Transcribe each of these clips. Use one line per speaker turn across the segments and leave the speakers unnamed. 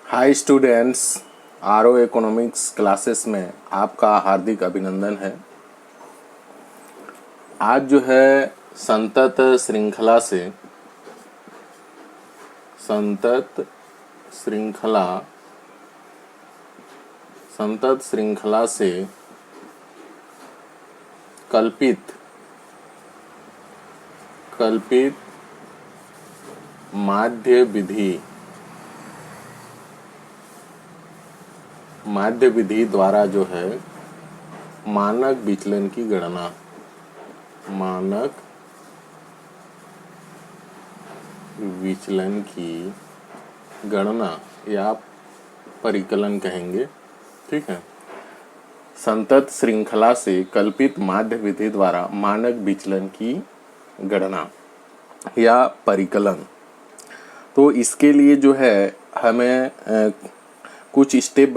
Hi students, RO economics classes में आपका हार्दिक अभिनंदन है। आज जो है संतत श्रृंखला से कल्पित माध्य विधि द्वारा जो है मानक विचलन की गणना या परिकलन कहेंगे। ठीक है, संतत श्रृंखला से कल्पित माध्य विधि द्वारा मानक विचलन की गणना या परिकलन। तो इसके लिए जो है हमें कुछ स्टेप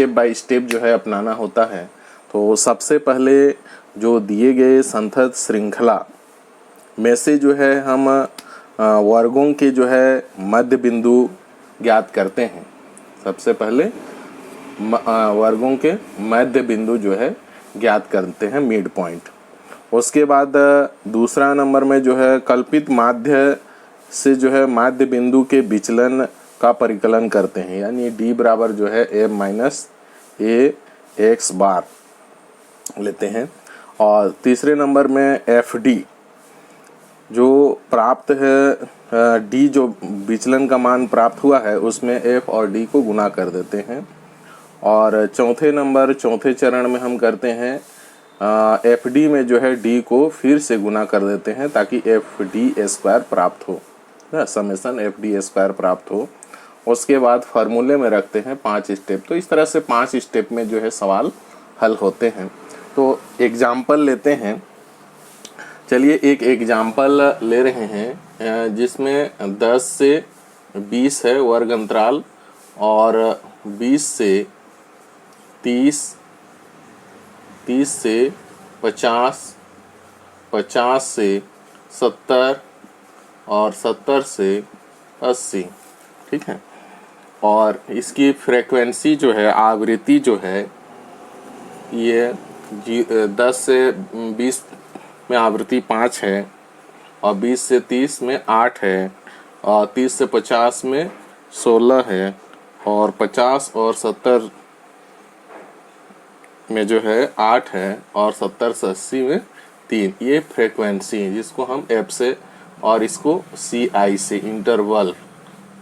बाय स्टेप जो है अपनाना होता है। तो सबसे पहले जो दिए गए संतत श्रृंखला में से जो है हम वर्गों के जो है मध्य बिंदु ज्ञात करते हैं। सबसे पहले वर्गों के मध्य बिंदु जो है ज्ञात करते हैं, मिड पॉइंट। उसके बाद दूसरा नंबर में जो है कल्पित माध्य से जो है माध्य बिंदु के विचलन का परिकलन करते हैं, यानी d बराबर जो है a माइनस ए एक्स बार लेते हैं। और तीसरे नंबर में FD जो प्राप्त है, d जो विचलन का मान प्राप्त हुआ है उसमें f और d को गुना कर देते हैं। और चौथे चरण में हम करते हैं FD में जो है d को फिर से गुना कर देते हैं ताकि FD स्क्वायर प्राप्त हो, समेसन FD स्क्वायर प्राप्त हो। उसके बाद फार्मूले में रखते हैं 5 स्टेप। तो इस तरह से 5 स्टेप में जो है सवाल हल होते हैं। तो एग्जाम्पल लेते हैं। चलिए एक एग्जाम्पल ले रहे हैं जिसमें 10 से 20 है वर्ग अंतराल, और 20 से 30, 30 से 50, 50 से 70 और 70 से 80। ठीक है, और इसकी फ्रीक्वेंसी जो है, आवृत्ति जो है, ये 10 से 20 में आवृत्ति 5 है, और 20 से 30 में 8 है, और 30 से 50 में 16 है, और 50 और 70 में जो है 8 है, और 70 से 80 में 3। ये फ्रीक्वेंसी है जिसको हम F से और इसको CI से इंटरवल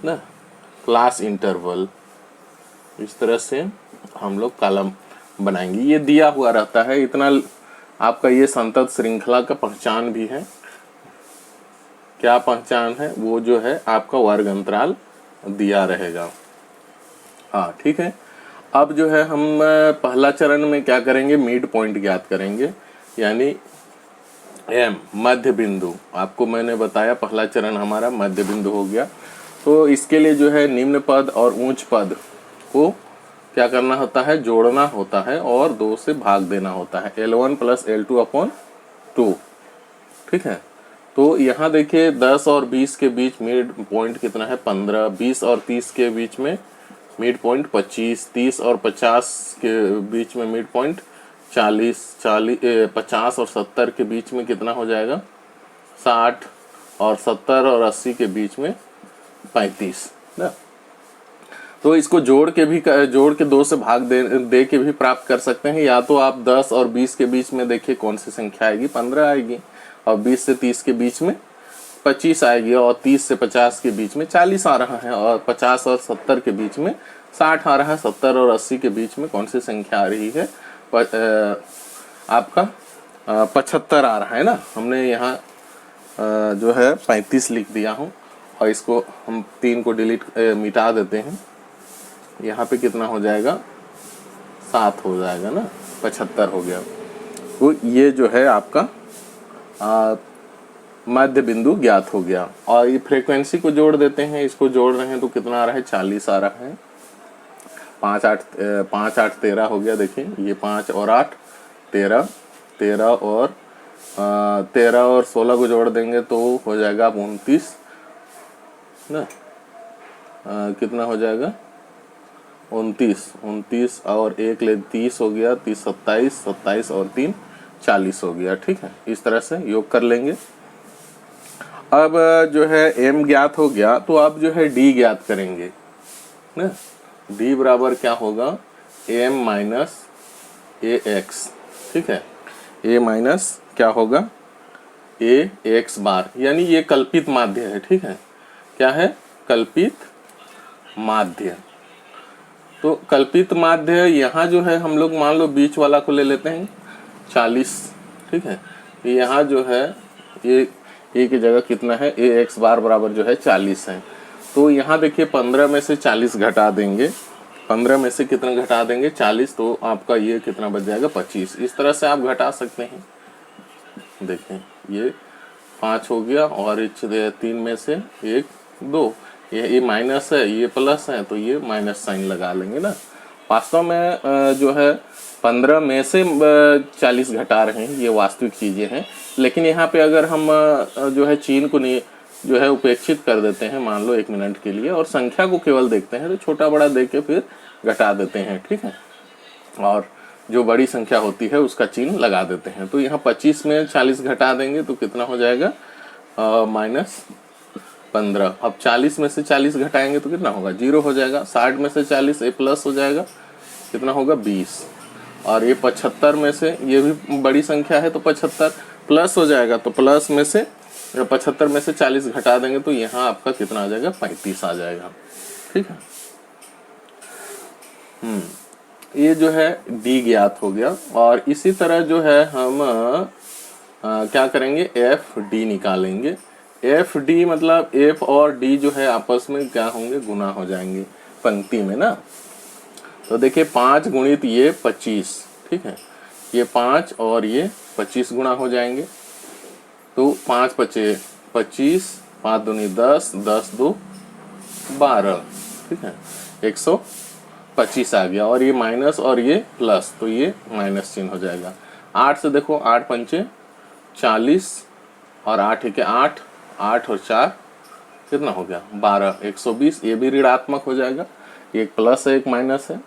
ना, क्लास इंटरवल, इस तरह से हम लोग कॉलम बनाएंगे। ये दिया हुआ रहता है, इतना आपका ये संतत श्रृंखला का पहचान भी है। क्या पहचान है? वो जो है आपका वर्ग अंतराल दिया रहेगा। हाँ ठीक है। अब जो है हम पहला चरण में क्या करेंगे, मिड पॉइंट ज्ञात करेंगे, यानी M मध्य बिंदु। आपको मैंने बताया पहला चरण हमारा मध्य बिंदु हो गया। तो इसके लिए जो है निम्न पद और उच्च पद को क्या करना होता है, जोड़ना होता है और 2 से भाग देना होता है, L1 प्लस L2 अपॉन 2। ठीक है, तो यहाँ देखिए 10 और 20 के बीच मिड पॉइंट कितना है, 15। 20 और 30 के बीच में मिड पॉइंट 25। 30 और 50 के बीच में मिड पॉइंट 40। 50 और 70 के बीच में कितना हो जाएगा, 60। और 70 और 80 के बीच में 35 ना। तो इसको जोड़ के 2 से भाग दे के भी प्राप्त कर सकते हैं। या तो आप 10 और 20 के बीच में देखिए कौन सी संख्या आएगी, 15 आएगी, और 20 से 30 के बीच में 25 आएगी, और 30 से 50 के बीच में 40 आ रहा है, और 50 और 70 के बीच में 60 आ रहा है। 70 और 80 के बीच में कौन सी संख्या आ रही है, आपका 75 आ रहा है ना। हमने यहाँ जो है 35 लिख दिया हूँ, और इसको हम 3 को मिटा देते हैं। यहाँ पे कितना हो जाएगा, 7 हो जाएगा ना, 75 हो गया। तो ये जो है आपका मध्य बिंदु ज्ञात हो गया। और ये फ्रीक्वेंसी को जोड़ देते हैं, इसको जोड़ रहे हैं तो कितना आ रहा है, 40 आ रहा है। 5 8 13 हो गया। देखिए ये 5 और 8 13, 13 और 16 को जोड़ देंगे तो हो जाएगा 29 ना। कितना हो जाएगा 29 और 1 ले 30 हो गया, 30 27 और 3 40 हो गया। ठीक है, इस तरह से योग कर लेंगे। अब जो है m ज्ञात हो गया तो आप जो है d ज्ञात करेंगे ना। d बराबर क्या होगा m माइनस ए एक्स। ठीक है, a माइनस क्या होगा ए एक्स बार, यानी ये कल्पित माध्य है। ठीक है, क्या है कल्पित माध्य। तो कल्पित माध्य यहाँ जो है हम लोग मान लो बीच वाला को ले लेते हैं 40। ठीक है, यहाँ जो है ये ए की जगह कितना है ए एक्स बार बराबर जो है 40 है। तो यहाँ देखिए 15 में से 40 घटा देंगे, 15 में से कितना घटा देंगे 40, तो आपका ये कितना बच जाएगा 25। इस तरह से आप घटा सकते हैं। देखें ये 5 हो गया और 3 में से 1 2, ये माइनस है ये प्लस है, तो ये माइनस साइन लगा लेंगे ना। वास्तव में जो है 15 में से 40 घटा रहे हैं, ये वास्तविक चीज़ें हैं। लेकिन यहाँ पे अगर हम जो है चिन्ह को नहीं जो है उपेक्षित कर देते हैं मान लो 1 मिनट के लिए और संख्या को केवल देखते हैं, तो छोटा बड़ा देख के फिर घटा देते हैं। ठीक है, और जो बड़ी संख्या होती है उसका चिन्ह लगा देते हैं। तो यहाँ 25 में 40 घटा देंगे तो कितना हो जाएगा -15। अब 40 में से 40 घटाएंगे तो कितना होगा 0 हो जाएगा। 60 में से 40 ए प्लस हो जाएगा, कितना होगा 20। और ये 75 में से, ये भी बड़ी संख्या है तो 75 प्लस हो जाएगा, तो प्लस में से 75 में से 40 घटा देंगे तो यहाँ आपका कितना आ जाएगा 35 आ जाएगा। ठीक है, ये जो है d ज्ञात हो गया। और इसी तरह जो है हम क्या करेंगे एफ डी निकालेंगे। एफ डी मतलब एफ और डी जो है आपस में क्या होंगे गुना हो जाएंगे पंक्ति में ना। तो देखिए 5 गुणित ये 25। ठीक है, ये 5 और ये 25 गुना हो जाएंगे। तो 5 पचे 25, 5 दूनी 10, 10 2 12। ठीक है, 125 आ गया। और ये माइनस और ये प्लस, तो ये माइनस चिन्ह हो जाएगा। 8 से देखो 8 पंचे 40 और 8 एक 8, 8 और 4 कितना हो गया 12, 120। ये भी ऋणात्मक हो जाएगा, एक प्लस है एक माइनस है,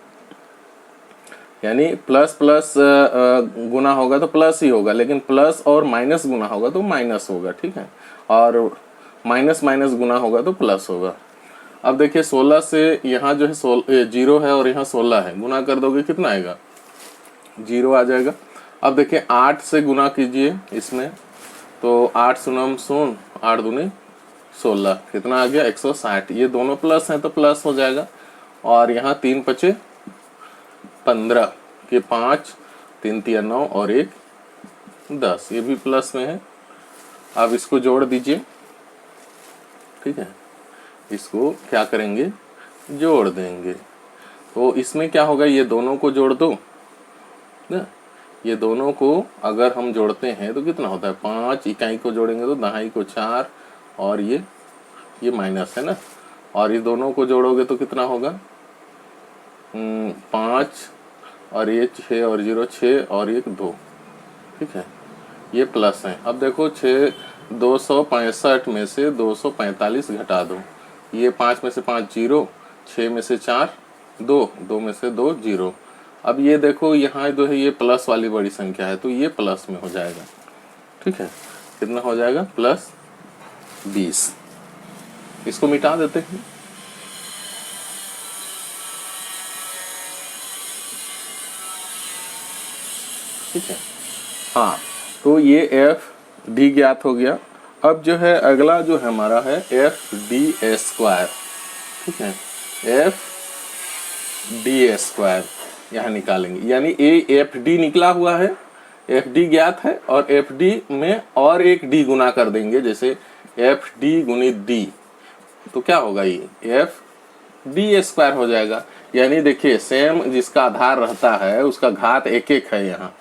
यानी प्लस प्लस गुना होगा तो प्लस ही होगा, लेकिन प्लस और माइनस गुना होगा तो माइनस होगा। ठीक है, और माइनस माइनस गुना होगा तो प्लस होगा। अब देखिए 16 से यहाँ जो है 0 है और यहाँ 16 है, गुना कर दोगे कितना आएगा 0 आ जाएगा। अब देखिए 8 से गुना कीजिए इसमें, तो 8 शून्य शून्य 8 दूनी 16, कितना आ गया 160। ये दोनों प्लस हैं तो प्लस हो जाएगा। और यहाँ 3 पचे 15 के 5, 3 3 9 और 1 10, ये भी प्लस में है। अब इसको जोड़ दीजिए। ठीक है, इसको क्या करेंगे जोड़ देंगे। तो इसमें क्या होगा ये दोनों को जोड़ दो ना, ये दोनों को अगर हम जोड़ते हैं तो कितना होता है 5 इकाई को जोड़ेंगे तो दहाई को 4 और ये माइनस है ना, और ये दोनों को जोड़ोगे तो कितना होगा 5 और ये 6 और 0 6 और 1 2। ठीक है, ये प्लस है। अब देखो 265 में से 245 घटा दो, ये 5 में से 5 0, 6 में से 4 2, 2 में से 2 0। अब ये देखो यहाँ जो है ये प्लस वाली बड़ी संख्या है तो ये प्लस में हो जाएगा। ठीक है, कितना हो जाएगा +20। इसको मिटा देते हैं। ठीक है, हाँ, तो ये एफ डी ज्ञात हो गया। अब जो है अगला जो है हमारा है एफ डी स्क्वायर। ठीक है, एफ डी स्क्वायर यहाँ निकालेंगे, यानी ए एफ डी निकला हुआ है, एफ डी ज्ञात है और एफ डी में और एक डी गुना कर देंगे, जैसे एफ डी गुणित डी, तो क्या होगा ये एफ डी स्क्वायर हो जाएगा। यानी देखिए सेम जिसका आधार रहता है उसका घात एक एक है यहाँ,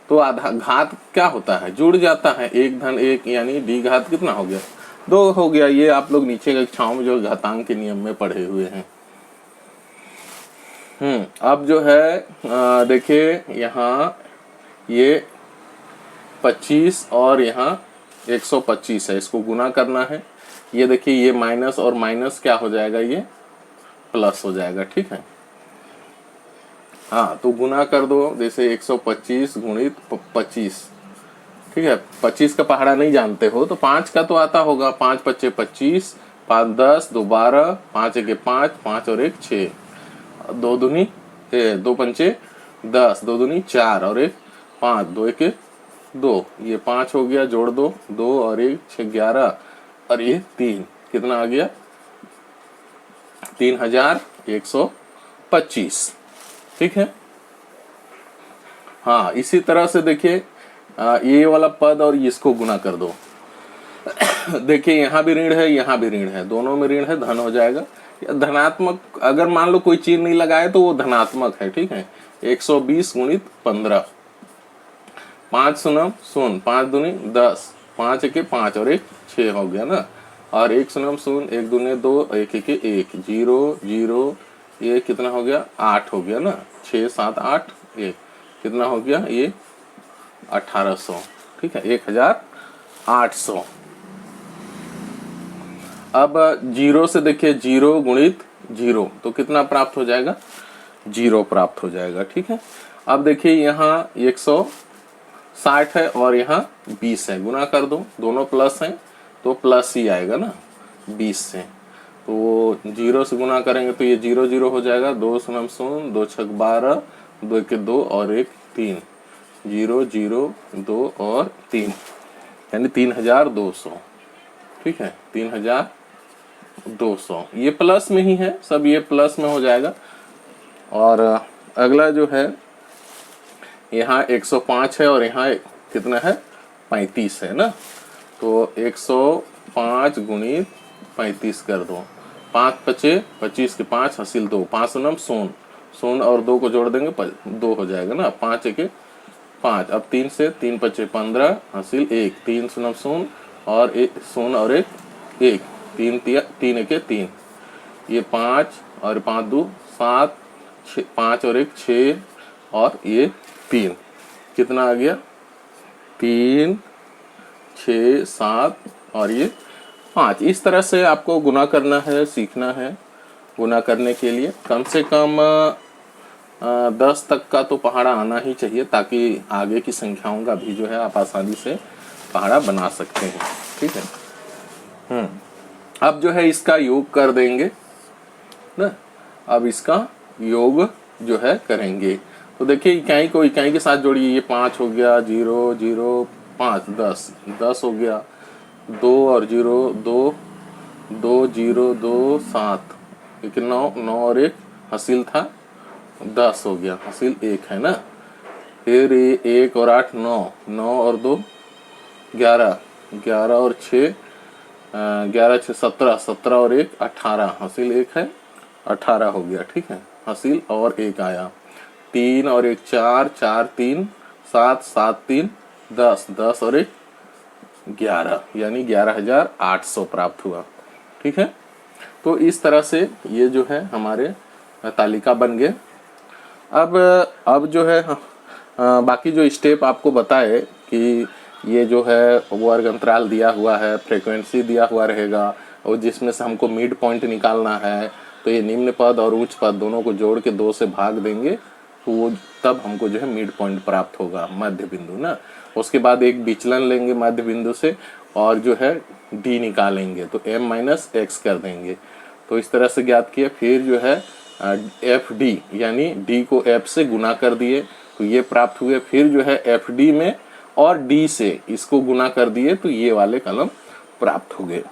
तो आधा घात क्या होता है जुड़ जाता है, 1 धन 1, यानी डी घात कितना हो गया 2 हो गया। ये आप लोग नीचे कक्षाओं में जो घातांक के नियम में पढ़े हुए हैं। अब जो है देखिए यहाँ ये 25 और यहाँ 125 है, इसको गुना करना है। ये देखिए ये माइनस और माइनस क्या हो जाएगा ये प्लस हो जाएगा। ठीक है, हाँ तो गुना कर दो, जैसे 125 गुणित 25। ठीक है, 25 का पहाड़ा नहीं जानते हो तो 5 का तो आता होगा। 5 पच्चे 25, 5 10, 2 12, 5 एक 5, 5 और 1 6, 2 दूनी 2 पंचे 10, 2 दूनी 4 और 1 5, 2 एक 2, ये 5 हो गया, जोड़ दो 2 और 1 6 11 और ये 3, कितना आ गया 3125। ठीक है, हाँ इसी तरह से देखिए ये वाला पद और इसको गुना कर दो। देखिए यहाँ भी ऋण है, यहाँ भी ऋण है, दोनों में ऋण है, धन हो जाएगा। धनात्मक अगर मान लो कोई चीज नहीं लगाए तो वो धनात्मक है। ठीक है, 120 गुणित 15, 5 शून्य शून्य, 5 दूनी 10, 5 एक 5 और 1 6 हो गया ना, और 1 शून्य शून्य, 1 दूनी 2, 1 एक 1 0 0, ये कितना हो गया 8 हो गया ना, 6 7 8 1, कितना हो गया ये 1800। ठीक है, 1800। अब जीरो से देखिए, 0 गुणित 0 तो कितना प्राप्त हो जाएगा 0 प्राप्त हो जाएगा। ठीक है, अब देखिए यहाँ 160 है और यहाँ 20 है, गुना कर दो, दोनों प्लस हैं तो प्लस ही आएगा ना 20 से, तो 0 से गुना करेंगे तो ये 0 0 हो जाएगा, 2 शून्य शून्य, 2 छक 12, 2 एक 2 और 1 3, 0 0 2 और 3, यानी 3200। ठीक है, 3200, ये प्लस में ही है, सब ये प्लस में हो जाएगा। और अगला जो है यहाँ 105 है और यहाँ कितना है 35 है ना, तो 105 गुणित 35 कर दो, 5 पचे 25 के 5 हासिल 2, 5 शून्य शून्य शून्य और 2 को जोड़ देंगे 2 हो जाएगा ना, 5 एक 5, अब 3 से 3 पचे 15 हासिल 1, 3 शून्य शून्य और 1 शून्य और 1 1, 3 एक 3, ये 5 और 5 2 7, 5 और 1 6 और ये 3, कितना आ गया 3 6 7 और ये 5। इस तरह से आपको गुना करना है, सीखना है। गुना करने के लिए कम से कम 10 तक का तो पहाड़ा आना ही चाहिए, ताकि आगे की संख्याओं का भी जो है आप आसानी से पहाड़ा बना सकते हैं। ठीक है, अब जो है इसका योग कर देंगे ना, अब इसका योग जो है करेंगे। तो देखिए इकाई को इकाई के साथ जोड़िए, ये 5 हो गया, 0 0 5 10 10 हो गया, 2 और 0 2 2 0 2 7, 9 9 और 1 हासिल था 10 हो गया, हासिल 1 है ना, फिर 1 और 8 9 9 और 2 11 11 और 6 11 6 17 17 और 1 18, हासिल 1 है 18 हो गया। ठीक है, हासिल और 1 आया, 3 और 1 4 4 3 7 7 3 10 10 और 1 11, यानी 11800 प्राप्त हुआ। ठीक है, तो इस तरह से ये जो है हमारे तालिका बन गए। अब जो है बाकी जो स्टेप आपको बताए कि ये जो है वर्ग अंतराल दिया हुआ है, फ्रीक्वेंसी दिया हुआ रहेगा, और जिसमें से हमको मिड पॉइंट निकालना है, तो ये निम्न पद और उच्च पद दोनों को जोड़ के 2 से भाग देंगे, तो वो तब हमको जो है मिड पॉइंट प्राप्त होगा, मध्य बिंदु ना। उसके बाद एक विचलन लेंगे मध्य बिंदु से और जो है डी निकालेंगे, तो m - x कर देंगे। तो इस तरह से ज्ञात किया। फिर जो है एफ डी, यानी डी को एफ से गुना कर दिए तो ये प्राप्त हुए। फिर जो है एफ डी में और डी से इसको गुना कर दिए तो ये वाले कलम प्राप्त हो गए।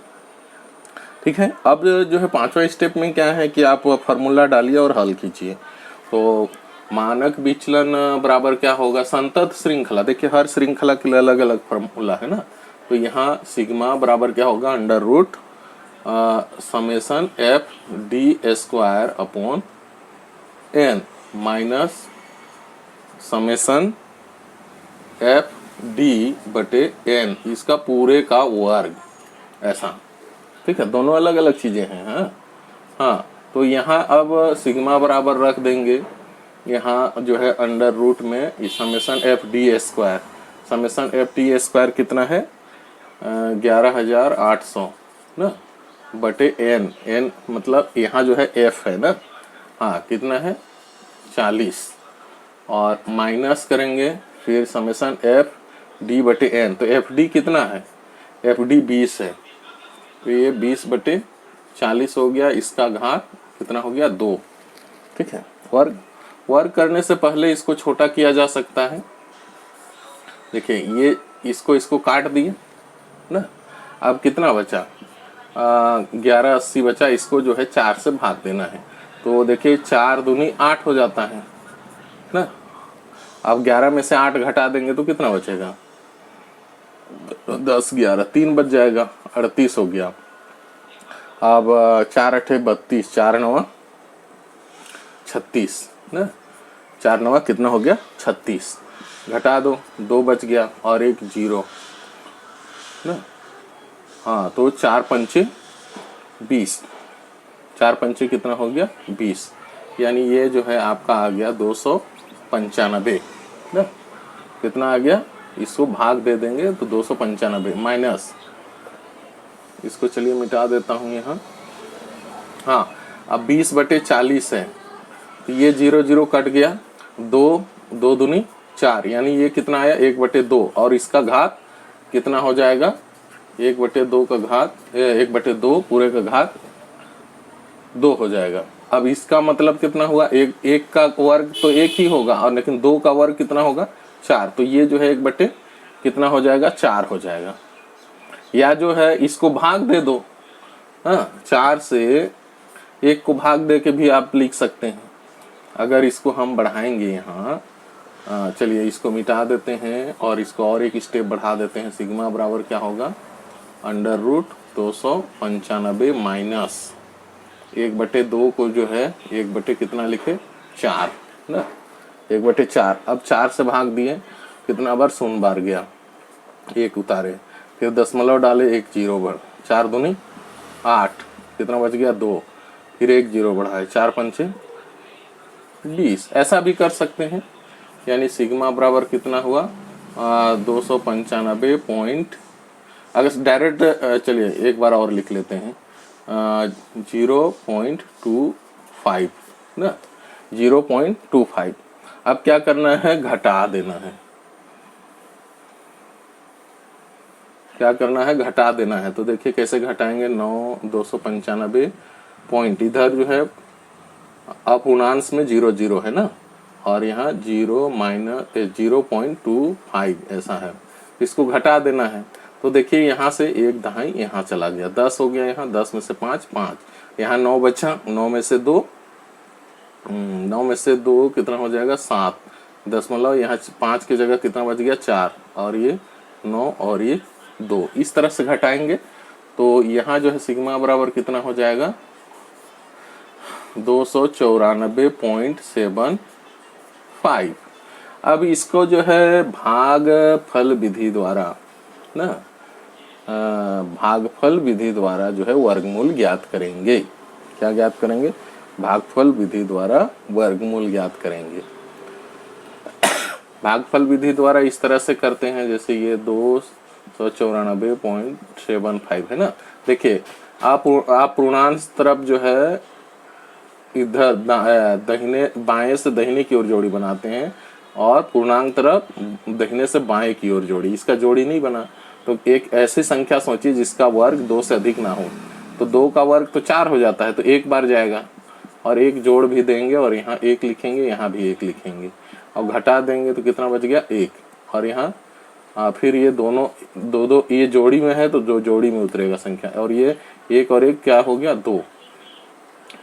ठीक है, अब जो है 5वां स्टेप में क्या है कि आप फार्मूला डालिए और हल कीजिए। तो मानक विचलन बराबर क्या होगा, संतत श्रृंखला। देखिए हर श्रृंखला के लिए अलग अलग फार्मूला है ना, तो यहाँ सिग्मा बराबर क्या होगा, under root summation F D square upon N minus summation F D बटे एन, इसका पूरे का वर्ग, ऐसा। ठीक है, दोनों अलग अलग चीजें हैं। हाँ, तो यहाँ अब सिग्मा बराबर रख देंगे, यहाँ जो है अंडर रूट में summation F D square, summation F D square कितना है 11800 ना, बटे एन, एन मतलब यहाँ जो है एफ है ना, हाँ कितना है 40, और माइनस करेंगे फिर समेसन एफ डी बटे एन, तो एफ डी कितना है, एफ डी 20 है, तो ये 20/40 हो गया, इसका घात कितना हो गया 2। ठीक है, वर्ग करने से पहले इसको छोटा किया जा सकता है। देखिए ये इसको काट दिए ना, अब कितना बचा 1180 बचा, इसको जो है 4 से भाग देना है, तो देखिए 4 दूनी 8 हो जाता है ना। अब 11 में से 8 घटा देंगे तो कितना बचेगा 10 11 3 बच जाएगा, 38 हो गया। अब 4 8 32, 4 9 36 ना, 4 9 कितना हो गया 36, घटा दो 2 बच गया और एक 0 ना, हाँ तो 4 पंचे 20, 4 पंचे कितना हो गया 20, यानी ये जो है आपका आ गया 295 ना, कितना आ गया, इसको भाग दे देंगे तो 295 माइनस, इसको चलिए मिटा देता हूँ यहाँ, हाँ अब 20/40 है, तो ये 0 0 कट गया, 2 दूनी 4, यानी ये कितना आया 1/2, और इसका घात कितना हो जाएगा 1/2 का घात 1/2 पूरे का घात 2 हो जाएगा। अब इसका मतलब कितना हुआ, एक का वर्ग तो 1 ही होगा, और लेकिन 2 का वर्ग कितना होगा 4, तो ये जो है 1/ कितना हो जाएगा 4 हो जाएगा। या जो है इसको भाग दे दो, हाँ 4 से 1 को भाग दे के भी आप लिख सकते हैं। अगर इसको हम बढ़ाएंगे यहाँ, चलिए इसको मिटा देते हैं और इसको और एक स्टेप बढ़ा देते हैं, सिग्मा बराबर क्या होगा √295 माइनस 1/2 को जो है 1/ कितना लिखे 4 ना, 1/4, अब 4 से भाग दिए, कितना बार 0 बार गया, 1 उतारे, फिर दशमलव डाले, 1 0 बढ़, 4 दूनी 8, कितना बच गया 2, फिर 1 0 बढ़ाए, 4 पंचे 20, ऐसा भी कर सकते हैं। यानी सिग्मा बराबर कितना हुआ 295 पॉइंट, अगर डायरेक्ट चलिए एक बार और लिख लेते हैं 0.25 ना, 0.25। अब क्या करना है, घटा देना है, क्या करना है घटा देना है, तो देखिए कैसे घटाएंगे, 295 पॉइंट, इधर जो है अपूर्णांश में 0 0 है ना, और यहाँ 0.25 ऐसा है, इसको घटा देना है, तो देखिए यहाँ से 1 दहाई यहाँ चला गया, 10 हो गया, यहाँ 10 में से 5 5, यहाँ 9 बचा, 9 में से 2 कितना हो जाएगा 7, दशमलव यहाँ 5 की जगह कितना बच गया 4, और ये 9 और ये 2, इस तरह से घटाएंगे तो यहाँ जो है सिग्मा बराबर कितना हो जाएगा 294.75। अब इसको जो है भागफल विधि द्वारा ना, भागफल विधि द्वारा जो है वर्गमूल ज्ञात करेंगे। क्या ज्ञात करेंगे, भागफल विधि द्वारा वर्गमूल ज्ञात करेंगे। भागफल विधि द्वारा इस तरह से करते हैं, जैसे ये 294.75 है ना, देखिए आप पूर्णांश तरफ जो है इधर दाहिने बाएं से दाहिने की ओर जोड़ी बनाते हैं, और पूर्णांक तरफ दाहिने से बाएं की ओर जोड़ी, इसका जोड़ी नहीं बना, तो एक ऐसी संख्या सोचिए जिसका वर्ग 2 से अधिक ना हो, तो 2 का वर्ग तो 4 हो जाता है, तो 1 बार जाएगा, और 1 जोड़ भी देंगे, और यहाँ 1 लिखेंगे, यहाँ भी 1 लिखेंगे, और घटा देंगे तो कितना बच गया 1, और यहाँ फिर ये दोनों दो ये जोड़ी में है तो जो जोड़ी में उतरेगा संख्या, और ये 1 और 1 क्या हो गया 2।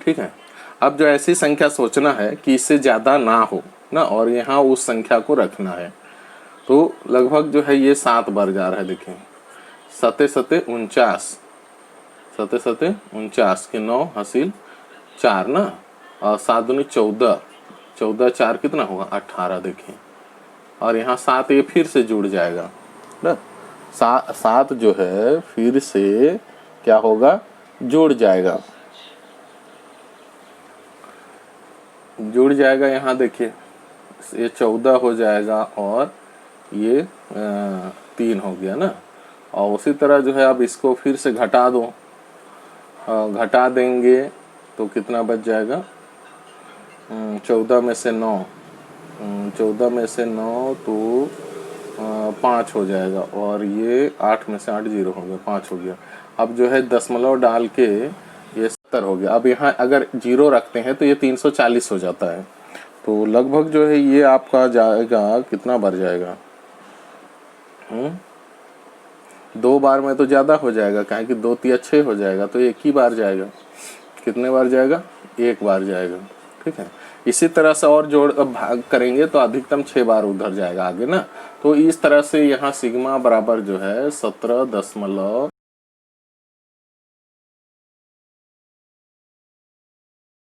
ठीक है, अब जो ऐसी संख्या सोचना है कि इससे ज्यादा ना हो ना, और यहाँ उस संख्या को रखना है, तो लगभग जो है ये 7 बार जा रहा है, देखें 7 7 49, 7 7 49 के 9 हासिल 4 ना, और 7 दूनी 14, 14 4 कितना होगा 18, देखें, और यहाँ 7 ये फिर से जुड़ जाएगा ना, 7 जो है फिर से क्या होगा जुड़ जाएगा, यहाँ देखिए ये 14 हो जाएगा, और ये 3 हो गया ना, और उसी तरह जो है अब इसको फिर से घटा दो, घटा देंगे तो कितना बच जाएगा, 14 में से 9, 14 में से 9 तो 5 हो जाएगा, और ये 8 में से 8 जीरो हो गया, 5 हो गया। अब जो है दशमलव डाल के ये 70 हो गया। अब यहाँ अगर जीरो रखते हैं तो ये 340 हो जाता है। तो लगभग जो है ये आपका जाएगा, कितना बार जाएगा, 2 बार में तो ज़्यादा हो जाएगा, काहे कि 2 तिया 6 हो जाएगा, तो एक ही बार जाएगा। कितने बार जाएगा, 1 बार जाएगा। ठीक है, इसी तरह से और जोड़ भाग करेंगे तो अधिकतम 6 बार उधर जाएगा आगे ना। तो इस तरह से यहाँ सिग्मा बराबर जो है 17.5